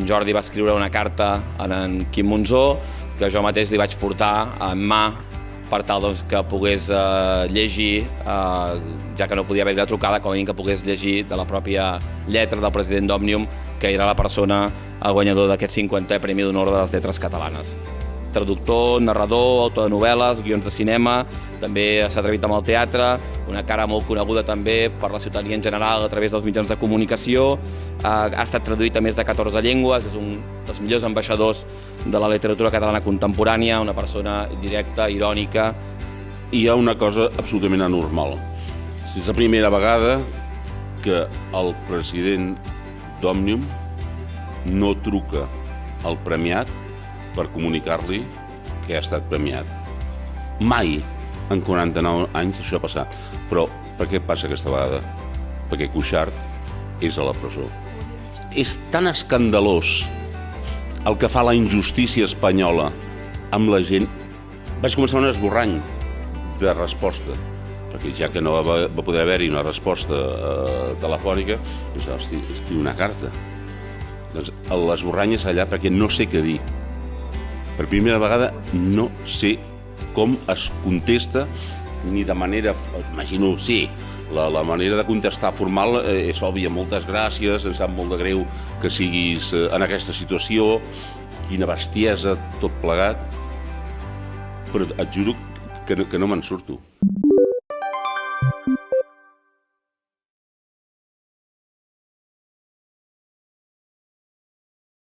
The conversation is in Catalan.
en Jordi va escriure una carta a en Quim Monzó, que jo mateix li vaig portar en mà per tal que pogués llegir, ja que no podia haver-hi la trucada, com a mínim que pogués llegir de la pròpia lletra del president d'Òmnium, que era la persona, el guanyador d'aquest 50è Premi d'Honor de les Lletres Catalanes. Traductor, narrador, autor de novel·les, guions de cinema, també s'ha atrevit amb el teatre, una cara molt coneguda també per la ciutadania en general a través dels mitjans de comunicació, ha estat traduït a més de 14 llengües, és un dels millors ambaixadors de la literatura catalana contemporània, una persona directa, irònica. Hi ha una cosa absolutament anormal. És la primera vegada que el president d'Òmnium no truca al premiat per comunicar-li que ha estat premiat. Mai en 49 anys això ha passat. Però per què passa aquesta vegada? Perquè Cuixart és a la presó. És tan escandalós el que fa la injustícia espanyola amb la gent. Vaig començar un esborrany de resposta, perquè ja que no va poder haver-hi una resposta telefònica, doncs, hosti, escriu una carta. Doncs l'esborrany és allà perquè no sé què dir. Per primera vegada no sé com es contesta, ni de manera, imagino, sí, la manera de contestar formal és òbvia, moltes gràcies, em sap molt de greu que siguis en aquesta situació, quina bestiesa, tot plegat, però et juro que no me'n surto.